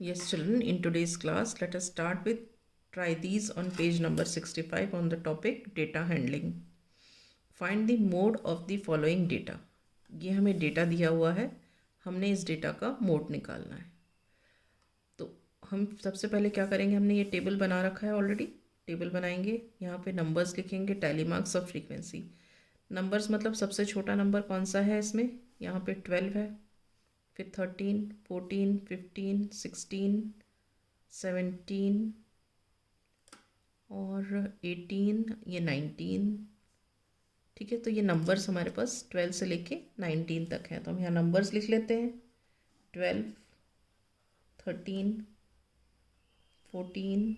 Yes, children, in today's class, let us start with try these on page number 65 on the topic data handling. Find the mode of the following data. ये हमें data दिया हुआ है, हमने इस data का mode निकालना है. तो हम सबसे पहले क्या करेंगे, हमने ये टेबल बना रखा है ऑलरेडी. टेबल बनाएंगे, यहाँ पे नंबर्स लिखेंगे, tally marks of frequency. Numbers मतलब सबसे छोटा नंबर कौन सा है इसमें, यहाँ पे 12 है, फिर 13, 14, 15, 16, 17 और 18, ये 19. ठीक है, तो ये नंबर्स हमारे पास 12 से लेके 19 तक हैं. तो हम यहाँ नंबर्स लिख लेते हैं. 12, 13, 14,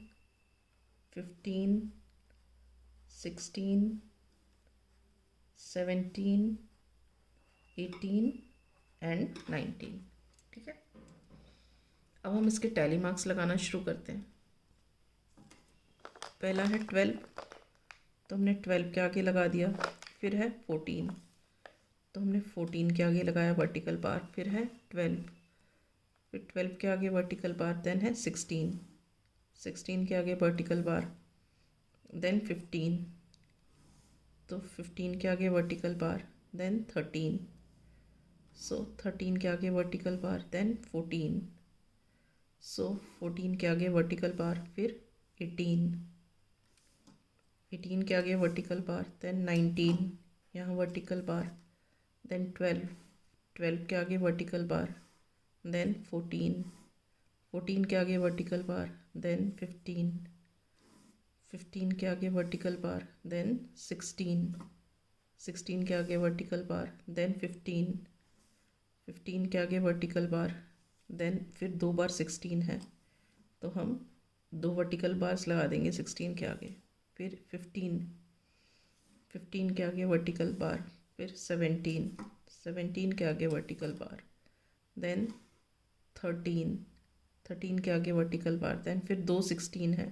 15, 16, 17, 18 एंड 19. ठीक है, अब हम इसके टैली मार्क्स लगाना शुरू करते हैं. पहला है 12, तो हमने 12 के आगे लगा दिया. फिर है 14, तो हमने 14 के आगे लगाया वर्टिकल बार. फिर है 12, फिर 12 के आगे वर्टिकल बार. देन है 16, 16 के आगे वर्टिकल बार. देन 15, तो 15 के आगे वर्टिकल बार. देन 13, सो 13 के आगे वर्टिकल बार. देन 14, सो 14 के आगे वर्टिकल बार. फिर 18, 18 के आगे वर्टिकल बार. देन 19, यहाँ वर्टिकल बार. देन 12, 12 के आगे वर्टिकल बार. देन 14, 14 के आगे वर्टिकल बार. देन 15, 15 के आगे वर्टिकल बार. देन 16, 16 के आगे वर्टिकल बार. देन 15, 15 के आगे वर्टिकल बार. देन फिर दो बार 16 है, तो हम दो वर्टिकल बार्स लगा देंगे 16 के आगे. फिर 15, 15 के आगे वर्टिकल बार. फिर 17, 17 के आगे वर्टिकल बार. देन 13, 13 के आगे वर्टिकल बार. देन फिर दो 16 है,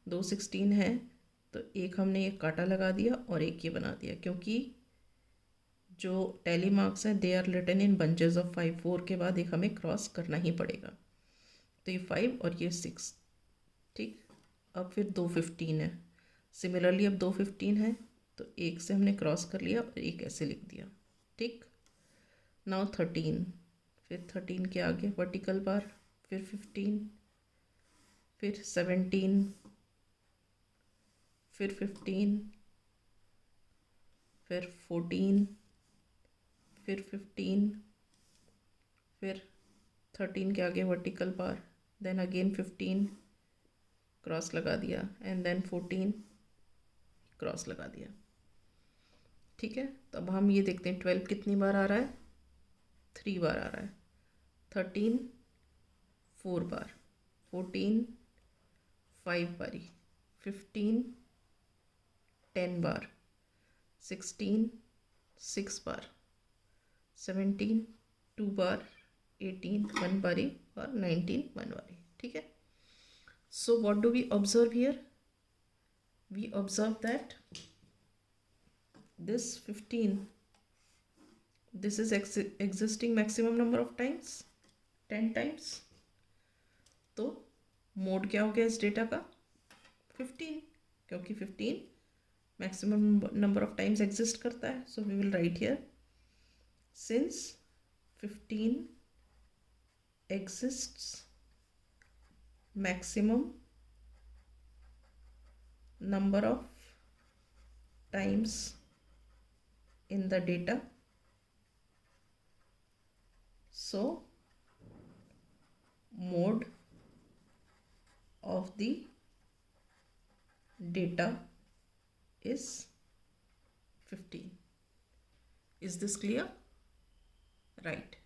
दो 16 है, तो एक हमने एक काटा लगा दिया और एक ये बना दिया, क्योंकि जो टैली मार्क्स हैं they are written in bunches of 5. 4 के बाद एक हमें क्रॉस करना ही पड़ेगा. तो ये 5 और ये 6. ठीक, अब फिर दो 15 है. सिमिलरली अब दो 15 है, तो एक से हमने क्रॉस कर लिया और एक ऐसे लिख दिया. ठीक, नाउ 13, फिर 13 के आगे वर्टिकल बार. फिर 15, फिर 17, फिर 15, फिर 14, फिर 15, फिर 13 के आगे vertical bar. Then again 15 cross लगा दिया. एंड देन 14 क्रॉस लगा दिया. ठीक है, तो अब हम ये देखते हैं 12 कितनी बार आ रहा है, 3 बार आ रहा है. 13 4 बार. 14 5 बारी. 15 10 बार. 16 6 बार. 17 2 बार. 18 1 बारी और 19 1 बारी. ठीक है, so what do we observe here? We observe that this 15, this is existing maximum number of times, 10 times. तो मोड क्या हो गया इस डेटा का, 15, क्योंकि 15 maximum number of times exist करता है. So we will write here, since 15 exists maximum number of times in the data, so mode of the data is 15. Is this clear? Right.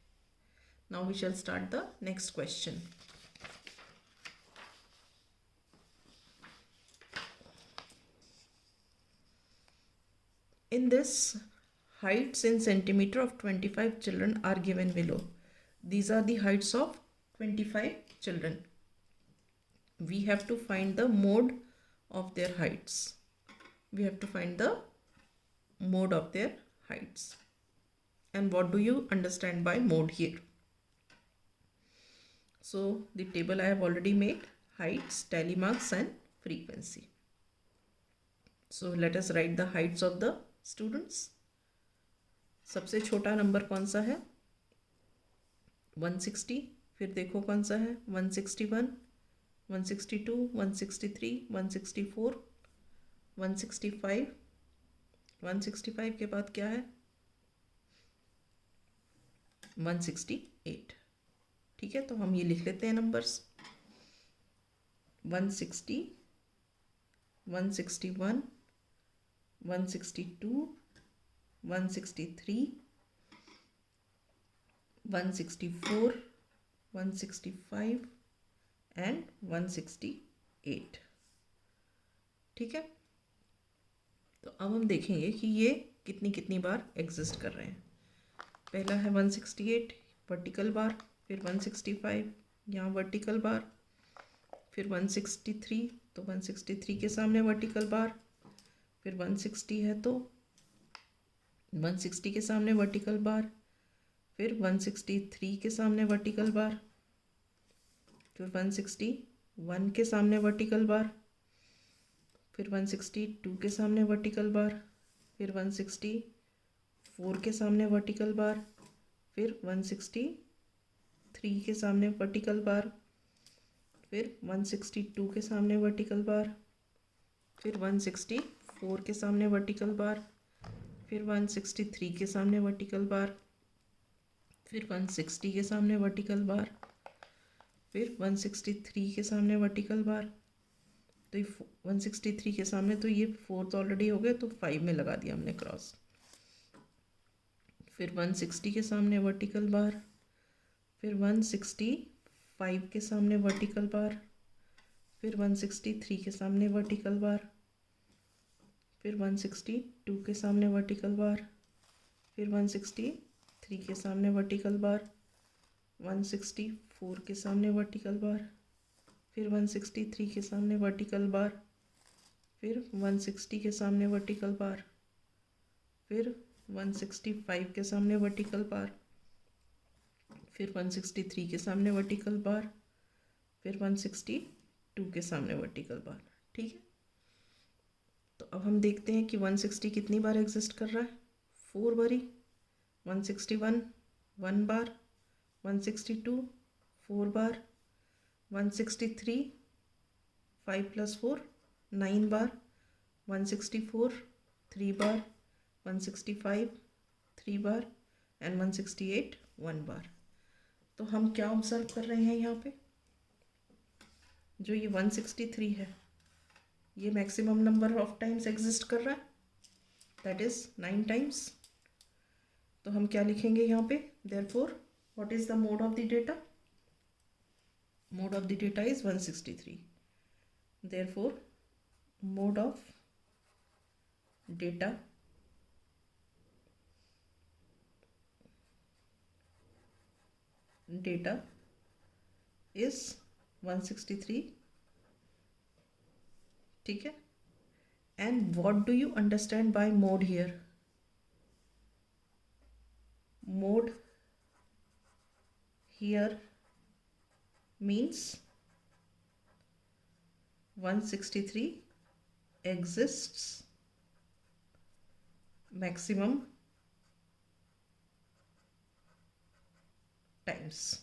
Now we shall start the next question. In this, heights in centimeter of 25 children are given below. These are the heights of 25 children. We have to find the mode of their heights. We have to find the mode of their heights. And what do you understand by mode here? So the table I have already made: heights, tally marks and frequency. So let us write the heights of the students. सबसे छोटा number कौन सा है? 160. फिर देखो कौन सा है? 161, 162, 163, 164, 165. 165 के बाद क्या है? 168. ठीक है, तो हम ये लिख लेते हैं नंबर्स: 160, 161, 162, 163, 164, 165 एंड 168. ठीक है, तो अब हम देखेंगे कि ये कितनी कितनी बार एग्जिस्ट कर रहे हैं. पहला है 168 वर्टिकल बार, फिर 165 यहाँ वर्टिकल बार, फिर 163, तो 163 के सामने वर्टिकल बार, फिर 160 है तो 160 के सामने वर्टिकल बार, फिर 163 के सामने वर्टिकल बार, फिर 161 के सामने वर्टिकल बार, फिर 162 के सामने वर्टिकल बार, फिर 164 के सामने वर्टिकल बार, फिर 163 के सामने वर्टिकल बार, फिर 162 के सामने वर्टिकल बार, फिर 164 के सामने वर्टिकल बार, फिर 163 के सामने वर्टिकल बार, फिर 160 के सामने वर्टिकल बार, फिर 163 के सामने वर्टिकल बार. तो 163 के सामने तो ये 4 तो ऑलरेडी हो गए, तो 5 में लगा दिया हमने क्रॉस. फिर 160 के सामने वर्टिकल बार, फिर 165 के सामने वर्टिकल बार, फिर 163 के सामने वर्टिकल बार, फिर 162 के सामने वर्टिकल बार, फिर 163 के सामने वर्टिकल बार, 164 के सामने वर्टिकल बार, फिर 163 के सामने वर्टिकल बार, फिर 160 के सामने वर्टिकल बार, फिर 165 के सामने वर्टिकल बार, फिर 163 के सामने वर्टिकल बार, फिर 162 के सामने वर्टिकल बार. ठीक है, तो अब हम देखते हैं कि 160 कितनी बार एग्जिस्ट कर रहा है. 4 बारी. 161 1 बार, 162 4 बार, 163 5 + 4 9 बार, 164 3 बार, 165 3 बार एंड 168 1 बार. तो हम क्या ऑब्जर्व कर रहे हैं यहाँ पे? जो ये 163 है, ये maximum number of times exist कर रहा है, दैट इज 9 टाइम्स. तो हम क्या लिखेंगे यहाँ पे? Therefore what is the mode of the data? Mode of the data is 163. Therefore mode of data is 163. ठीक है, and what do you understand by mode here? Mode here means 163 exists maximum times.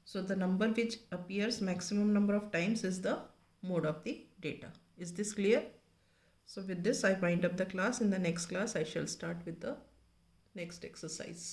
So the number which appears maximum number of times is the mode of the data. Is this clear? So with this I wind up the class. In the next class I shall start with the next exercise.